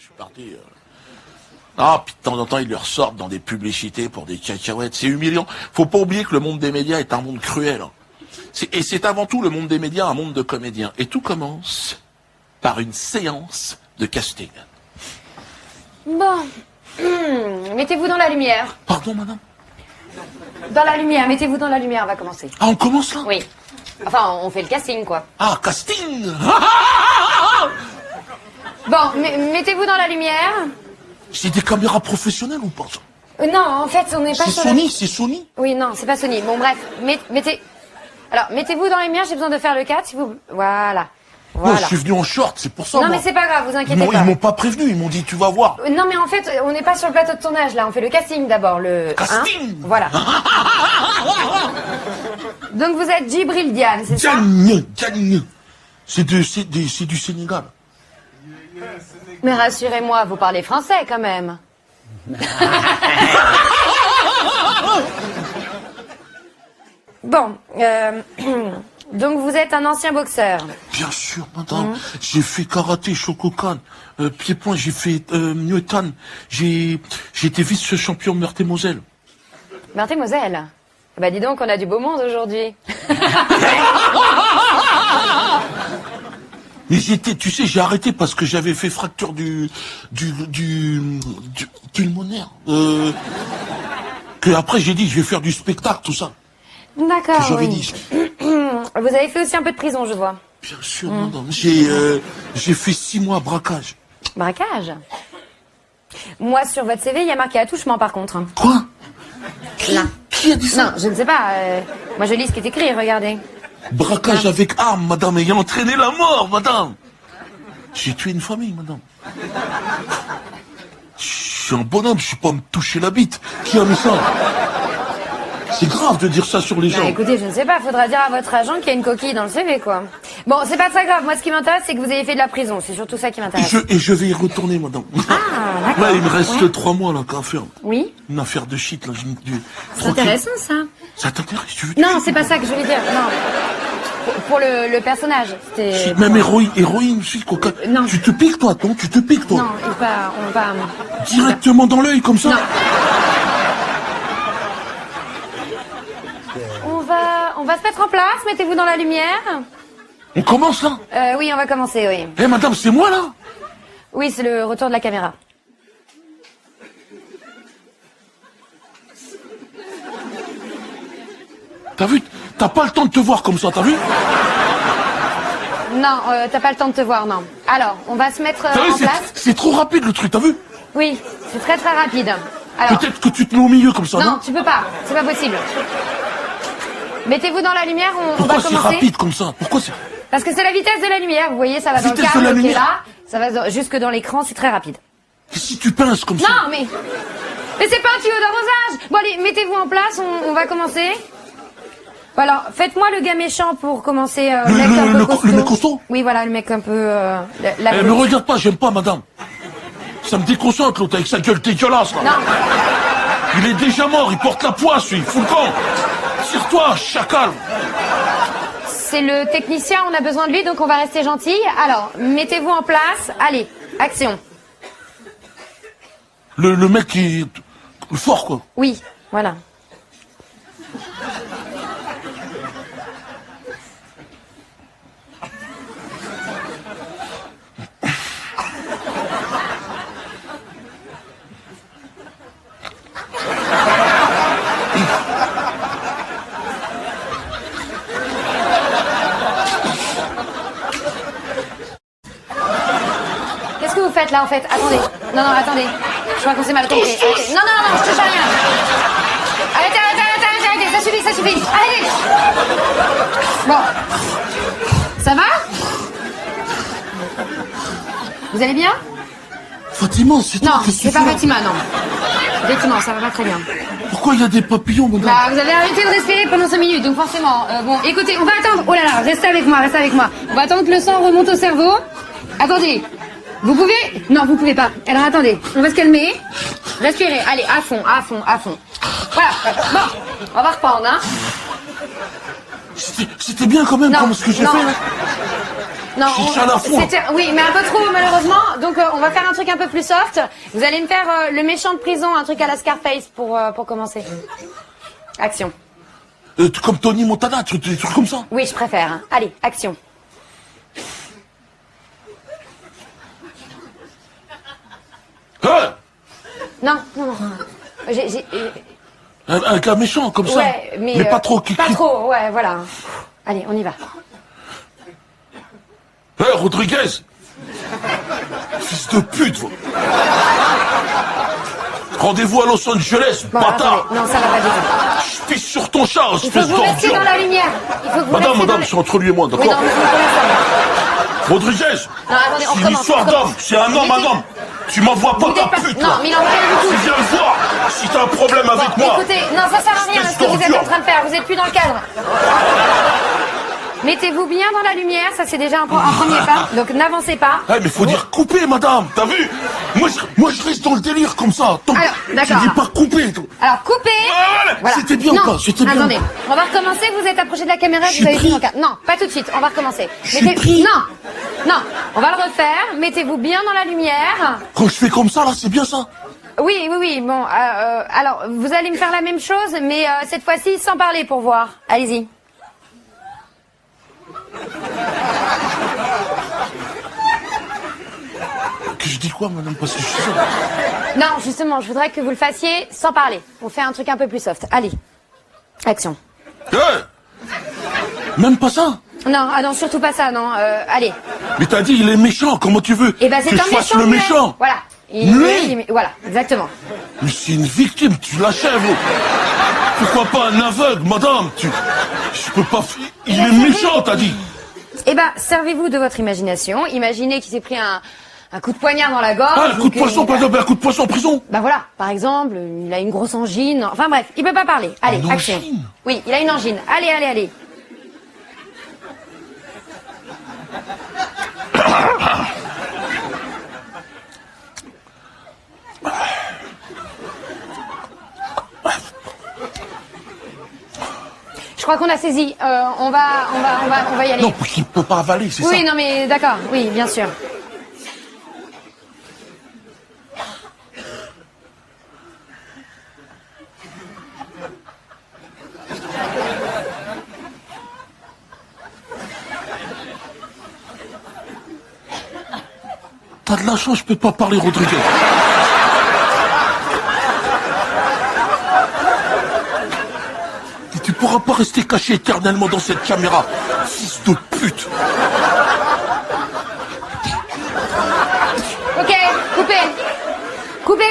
Je suis parti. Ah, puis de temps en temps, ils leur sortent dans des publicités pour des cacahuètes. C'est humiliant. Faut pas oublier que le monde des médias est un monde cruel. Et c'est avant tout le monde des médias, un monde de comédiens. Et tout commence par une séance de casting. Bon. Mettez-vous dans la lumière. Pardon, madame? Dans la lumière, mettez-vous dans la lumière, on va commencer. Ah, on commence là? Oui. Enfin, on fait le casting, quoi. Ah, casting. Bon, mettez-vous dans la lumière. C'est des caméras professionnelles ou pas, ça? Non, en fait, on n'est pas C'est sur Sony, c'est Sony? Oui, non, c'est pas Sony. Bon, bref, mettez... Alors, mettez-vous dans la lumière, j'ai besoin de faire le 4, si vous... Voilà. Non, je suis venu en short, c'est pour ça. Non, moi. mais c'est pas grave, vous inquiétez pas. Ils m'ont pas prévenu, ils m'ont dit, tu vas voir. Non, mais en fait, on n'est pas sur le plateau de tournage, là. On fait le casting d'abord, le... Casting. Voilà. Donc, vous êtes Djibril Diane, c'est ça? Diagne. C'est du Sénégal. Mais rassurez-moi, vous parlez français, quand même. Bon, donc vous êtes un ancien boxeur. Bien sûr, madame. J'ai fait karaté, Shokokan, pied-point, j'ai fait Newton. J'ai été vice-champion de Meurthe-et-Moselle. Meurthe-et-Moselle. Bah dis donc, on a du beau monde aujourd'hui. Mais tu sais, j'ai arrêté parce que j'avais fait fracture du pulmonaire. Que après j'ai dit, je vais faire du spectacle, tout ça. D'accord, J'aurais oui. dit. Vous avez fait aussi un peu de prison, je vois. Bien sûr, madame. J'ai fait 6 mois braquage. Braquage. Moi, sur votre CV, il y a marqué attouchement, par contre. Quoi? Là. Qui a dit ça? Non, je ne sais pas. Moi, je lis ce qui est écrit, regardez. Braquage avec arme, madame, ayant entraîné la mort, madame. J'ai tué une famille, madame. Je suis un bonhomme, je suis pas à me toucher la bite. Qui a mis ça? C'est grave de dire ça sur les gens. Bah, écoutez, je ne sais pas, faudra dire à votre agent qu'il y a une coquille dans le CV, quoi. Bon, c'est pas très grave. Moi, ce qui m'intéresse, c'est que vous ayez fait de la prison. C'est surtout ça qui m'intéresse. Et je vais y retourner, madame. Ah, d'accord. Là, il me reste Ouais. 3 mois, là, qu'à faire. Oui. Une affaire de shit, là. C'est intéressant, ça. Ça t'intéresse? Tu veux Non, c'est pas ça que je voulais dire. Non. Pour le personnage. C'était... Même héroïne aussi, coca. Non. Tu te piques, toi, non? Tu te piques, toi? Non, on va... Directement dans l'œil, comme ça? Non. On va se mettre en place. Mettez-vous dans la lumière. On commence, là? Oui, on va commencer, oui. Eh, madame, c'est moi, là? Oui, c'est le retour de la caméra. T'as vu? T'as pas le temps de te voir comme ça, t'as vu? Non, t'as pas le temps de te voir, non. Alors, on va se mettre T'as vu, en place. c'est trop rapide, le truc, t'as vu? Oui, c'est très très rapide. Alors, Peut-être que tu te mets au milieu, comme ça, non, non? tu peux pas. C'est pas possible. Mettez-vous dans la lumière, on Pourquoi va c'est commencer. rapide, comme ça? Pourquoi c'est... Parce que c'est la vitesse de la lumière. Vous voyez, ça va dans le Vitesse de câble la qui est lumière. là. Ça va jusque dans l'écran, c'est très rapide. Et si tu pinces comme ça? Non, mais c'est pas un tuyau d'arrosage. Bon, allez, mettez-vous en place, on va commencer. Voilà, faites-moi le gars méchant pour commencer. Le mec un peu costaud. Le mec costaud? Oui, voilà, le mec un peu... Me regarde pas, j'aime pas, madame. Ça me déconcentre, l'autre, avec sa gueule dégueulasse, là. Non. Il est déjà mort, il porte la poisse, lui. Fous le camp. Tire-toi, chacal. C'est le technicien, on a besoin de lui, donc on va rester gentil. Alors, mettez-vous en place. Allez, action. Le mec qui est fort, quoi. Oui, voilà. Qu'est-ce que vous faites là en fait? Attendez. Non, attendez. Je crois qu'on s'est mal compris. Arrêtez. Non, je touche à rien. Arrêtez. Ça suffit. Arrêtez. Bon. Ça va? Vous allez bien? Fatima, c'est toi, Non, qu'est-ce que c'est tu pas fais là? Fatima, non. Effectivement, ça va pas très bien. Pourquoi il y a des papillons, madame? Bah, vous avez arrêté de respirer pendant 5 minutes, donc forcément. Bon, écoutez, on va attendre. Oh là là, restez avec moi. On va attendre que le sang remonte au cerveau. Attendez. Vous pouvez? Non, vous pouvez pas. Alors attendez, on va se calmer. Respirez. Allez, à fond. Voilà. Bon, on va reprendre, hein. C'était bien quand même, comme ce que j'ai fait, là. Non, Chicha à la fois. oui, mais un peu trop malheureusement. Donc on va faire un truc un peu plus soft. Vous allez me faire le méchant de prison, un truc à la Scarface pour commencer. Action. Comme Tony Montana, des trucs comme ça. Oui, je préfère. Hein. Allez, action. Hein? Non, non, non. Un gars méchant comme ça. Ouais, mais pas trop. Pas trop, ouais, voilà. Allez, on y va. Rodriguez. Fils de pute, va. Rendez-vous à Los Angeles, Bon, bâtard. attendez. Non, ça va pas du tout. Je pisse sur ton char, Il faut espèce que vous restiez d'ordure. dans la lumière. Il faut que vous Madame, restiez madame, dans c'est entre lui et moi, Oui, d'accord? non, mais pour l'instant. Rodriguez, Non, attendez, on c'est une recommence, histoire on recommence. d'homme, c'est un homme, Mettez- un homme. Tu m'envoies pas Vous ta n'êtes pas- pute, Non, là. mais il en veut rien du tout. Tu viens le voir, si t'as un problème avec Bon, moi. écoutez, non, ça sert à rien ce que vous êtes en train de faire. Vous êtes plus dans le cadre. Mettez-vous bien dans la lumière, ça c'est déjà un premier pas. Donc n'avancez pas. Eh, mais faut dire couper, madame, t'as vu? Moi, je reste dans le délire comme ça. Tant Alors, d'accord. Tu dis pas couper. Alors coupez. Voilà. C'était bien non. ou pas? C'était bien. Attendez, on va recommencer. Vous êtes approché de la caméra, Je vous avez suis pris dans le cadre. Non, pas tout de suite. On va recommencer. Je suis pris. Non, on va le refaire. Mettez-vous bien dans la lumière. Quand je fais comme ça, là, c'est bien ça. Oui. Bon, alors vous allez me faire la même chose, mais cette fois-ci sans parler pour voir. Allez-y. Que je dis quoi, madame? Parce que je suis seul. Non, justement, je voudrais que vous le fassiez sans parler. On fait un truc un peu plus soft. Allez, action. Même pas ça. Non, ah non, surtout pas ça, non. Allez. Mais t'as dit, il est méchant, comment tu veux? Eh ben, c'est que un je fasse méchant. le muet. méchant. Voilà. Voilà, exactement. Mais c'est une victime, tu l'achèves. Pourquoi pas un aveugle, madame? Je peux pas. Il est méchant, t'as dit. Eh ben, servez-vous de votre imagination. Imaginez qu'il s'est pris un coup de poignard dans la gorge. Ah, un coup de poisson, par exemple, un coup de poisson en prison. Bah voilà, par exemple, il a une grosse angine. Enfin bref, il peut pas parler. Allez, Une action. angine? Oui, il a une angine. Allez. Je crois qu'on a saisi. On va y aller. Non, parce qu'il peut pas avaler, c'est ça. Oui, non mais d'accord. Oui, bien sûr. T'as de la chance, je peux pas parler, Rodriguez. Et tu pourras pas rester caché éternellement dans cette caméra, fils de pute. Ok, coupez. Coupez.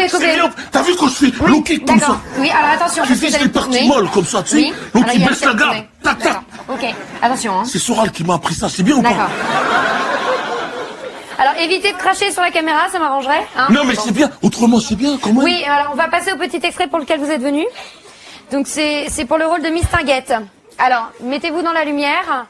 C'est bien. T'as vu quand je fais low kick comme ça? D'accord. Oui, alors attention. Tu parce que vises vous allez les parties tourner. molles comme ça, tu sais. Oui. L'autre, Alors, il y a baisse le la fait de garde. tourner. Tac, tac. D'accord. Ok, attention. Hein. C'est Soral qui m'a appris ça, c'est bien ou pas? D'accord. Alors évitez de cracher sur la caméra, ça m'arrangerait. Hein. Non, mais Bon. c'est bien. Autrement, c'est bien, comment? Oui, alors on va passer au petit extrait pour lequel vous êtes venu. Donc c'est pour le rôle de Miss Tinguette. Alors, mettez-vous dans la lumière.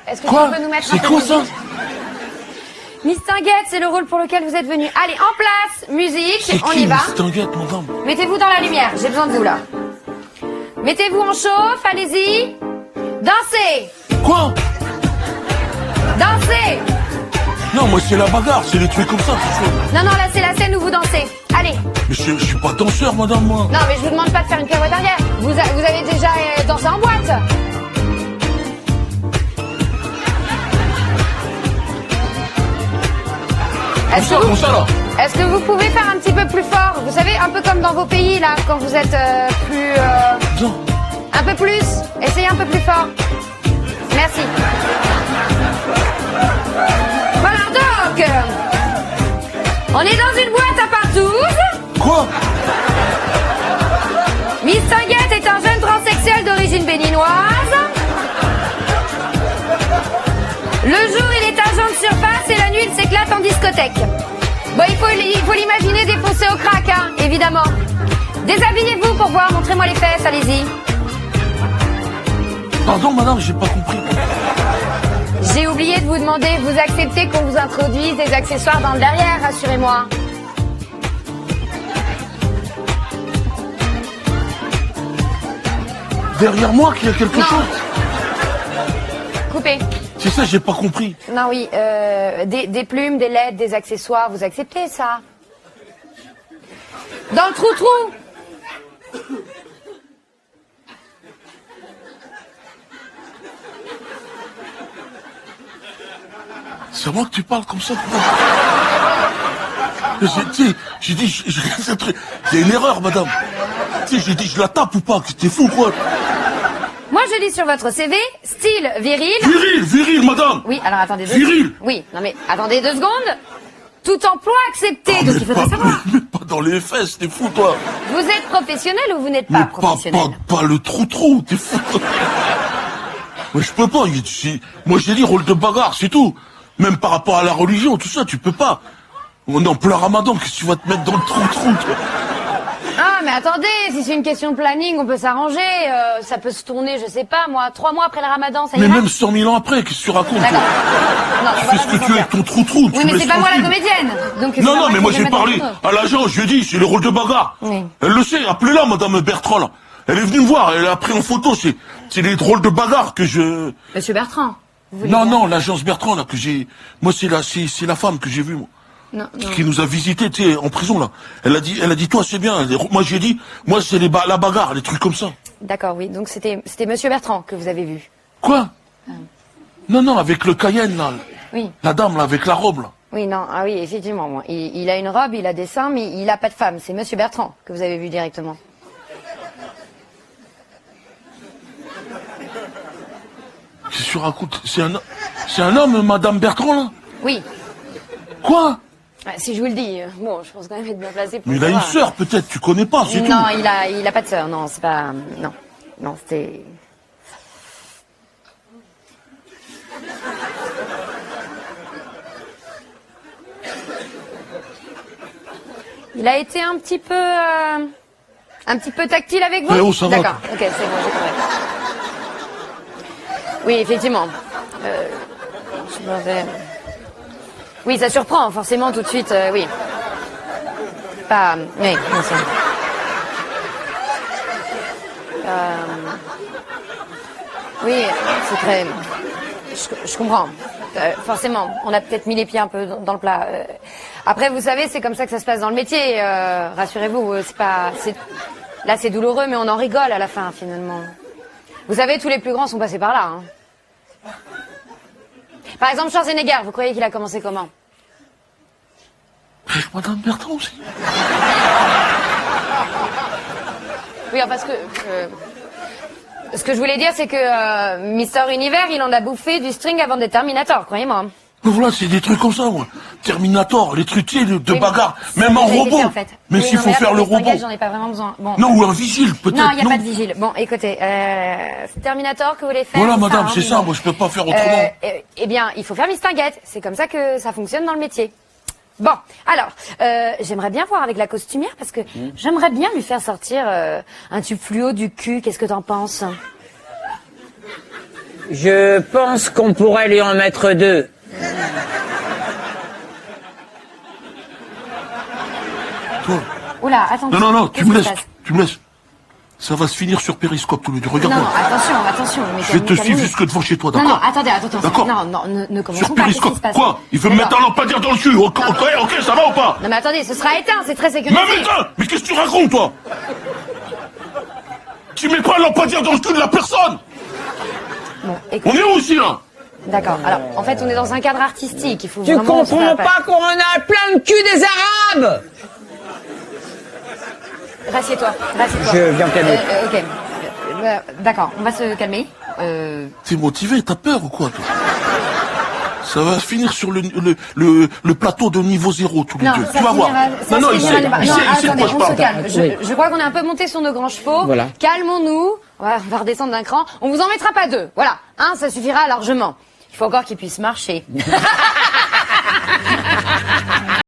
Est-ce que Quoi? tu peux nous mettre un C'est peu quoi de ça? musique? Miss Tinguette, c'est le rôle pour lequel vous êtes venu. Allez, en place, musique, C'est on qui, y va. Miss Tinguette, madame? Mettez-vous dans la lumière, j'ai besoin de vous là. Mettez-vous en chauffe, allez-y. Dansez, Quoi? dansez. Non, moi, c'est la bagarre, c'est les trucs comme ça, c'est ça. Non, là c'est la scène où vous dansez. Allez. Mais je suis pas danseur, madame, moi. Non, mais je vous demande pas de faire une pirouette arrière. Vous avez déjà dansé en boîte. Comme ça, là. Est-ce que vous pouvez faire un petit peu plus fort? Vous savez, un peu comme dans vos pays, là, quand vous êtes plus... Non. Un peu plus. Essayez un peu plus fort. Merci. Voilà, donc... on est dans une boîte à partouze. Quoi? Miss Tinguette est un jeune transsexuel d'origine béninoise. Le jour, il est agent de surface et la nuit, il s'éclate en discothèque. Bon, il faut l'imaginer défoncé au crack, hein, évidemment. Déshabillez-vous pour voir, montrez-moi les fesses, allez-y. Pardon, madame, j'ai pas compris. J'ai oublié de vous demander, vous acceptez qu'on vous introduise des accessoires dans le derrière, rassurez-moi. Derrière moi, qu'il y a quelque Non. chose? Coupez. C'est ça, j'ai pas compris. Non, oui, des plumes, des lettres, des accessoires, vous acceptez ça? Dans le trou-trou. C'est à moi que tu parles comme ça. J'ai dit, il y a une erreur, madame. Tu sais, j'ai dit, je la tape ou pas? T'es fou, quoi? Moi, je lis sur votre CV, style viril. Viril, madame. Oui, alors attendez deux Viril. secondes. Oui, non mais attendez 2 secondes. Tout emploi accepté, Ah, donc mais il faudrait pas, savoir. mais pas dans les fesses, t'es fou, toi. Vous êtes professionnel ou vous n'êtes pas Mais professionnel? pas le trou, t'es fou. Mais je peux pas. Moi, j'ai dit rôle de bagarre, c'est tout. Même par rapport à la religion, tout ça, tu peux pas. On est en plein ramadan, qu'est-ce que tu vas te mettre dans le trou, toi? Ah, mais attendez, si c'est une question de planning, on peut s'arranger. Ça peut se tourner, je sais pas, moi, 3 mois après le ramadan, ça Mais ira? même 100 000 ans après, qu'est-ce que tu racontes? D'accord. Toi Non, Tu on va fais pas ce que se tu veux mentir. avec ton trou. Oui, tu mais me c'est laisses pas moi la tranquille. comédienne. Donc, c'est Non, pas non, mais moi qui j'ai vais mettre parlé dans le trou. à l'agent, je lui ai dit, c'est le rôle de bagarre. Oui. Elle le sait, appelez-la, madame Bertrand, là. Elle est venue me voir, elle a pris en photo, c'est les drôles de bagarre que je... Monsieur Bertrand. vous voulez Non, dire non, l'agence Bertrand, là, que j'ai... Moi, c'est la femme que j'ai vue, moi. Non, non. Qui nous a visité, tu sais, en prison, là. Elle a dit, toi, c'est bien. Moi, j'ai dit, moi, c'est la bagarre, les trucs comme ça. D'accord, oui. Donc c'était Monsieur Bertrand que vous avez vu. Quoi? Non, avec le Cayenne, là. Oui. La dame, là, avec la robe, là. Oui, non, ah oui, effectivement. Moi. Il a une robe, il a des seins, mais il a pas de femme. C'est Monsieur Bertrand que vous avez vu directement. Qu'est-ce que tu racontes? C'est un homme, madame Bertrand, là? Oui. Quoi? Si je vous le dis, bon, je pense quand même être bien placé pour Mais il a une savoir. sœur, peut-être, tu connais pas, c'est tout. Non, il a pas de sœur. Non, c'est pas. Non, c'était. Il a été un petit peu tactile avec vous. Eh oh, ça va. D'accord. Ok, c'est bon, j'ai compris. Oui, effectivement. Je m'en vais. Oui, ça surprend forcément tout de suite. Oui. Pas. Oui, bien sûr. Oui, c'est très. Je comprends. Forcément, on a peut-être mis les pieds un peu dans le plat. Après, vous savez, c'est comme ça que ça se passe dans le métier. Rassurez-vous, c'est pas. Là, c'est douloureux, mais on en rigole à la fin, finalement. Vous savez, tous les plus grands sont passés par là. Hein. Par exemple, Schwarzenegger, vous croyez qu'il a commencé comment? Avec madame Bertrand aussi. Oui, parce que. Ce que je voulais dire, c'est que Mister Univers, il en a bouffé du string avant des Terminator, croyez-moi. Mais voilà, c'est des trucs comme ça, moi. Terminator, les trucs, tu sais, de Oui, bagarre. mais Même ça a en déjà été robot. fait, en fait. Mais Oui, s'il non, faut mais là, faire pour le les stringages, robot. j'en ai pas vraiment besoin. Bon. Non, ou un vigile, peut-être. Non, il n'y a pas de vigile. Bon, écoutez, c'est Terminator que vous voulez faire. Voilà, c'est madame, hein, c'est ça, bon. moi, je peux pas faire autrement. Eh bien, il faut faire mistinguette. C'est comme ça que ça fonctionne dans le métier. Bon, alors, j'aimerais bien voir avec la costumière parce que j'aimerais bien lui faire sortir un tube fluo du cul. Qu'est-ce que t'en penses? Je pense qu'on pourrait lui en mettre 2. Toi. Oula, attends. Non, tu qu'est-ce me qui laisses, se passe tu me laisses. Ça va se finir sur Périscope tous les deux. Non, Regarde-moi. attention. Mais Je vais te suivre calmez-vous. jusque devant chez toi, Non, d'accord? attendez. D'accord. Non, ne commençons Sur pas. Qu'est-ce qui Périscope. se passe? Quoi? Il veut me mettre un lampadaire dans le cul. Ok, ça va ou pas? Non, mais attendez, ce sera éteint, c'est très sécurisé. Mais putain, mais qu'est-ce que tu racontes, toi? Tu mets pas un lampadaire dans le cul de la personne? Bon, écoute, On est où ici, là? d'accord. Alors, en fait, on est dans un cadre artistique. Il faut Tu vraiment. comprends pas qu'on en a plein le cul des Arabes? Rassieds-toi. Je viens me calmer. Ok. D'accord, on va se calmer. T'es motivé, t'as peur ou quoi, toi? Ça va finir sur le plateau de niveau 0 tous les deux. Tu vas voir. Non, il sait de attendez, quoi je on se parle. calme. Oui. Je crois qu'on est un peu monté sur nos grands chevaux. Voilà. Calmons-nous. On va redescendre d'un cran. On vous en mettra pas 2. Voilà. Un, ça suffira largement. Il faut encore qu'il puisse marcher.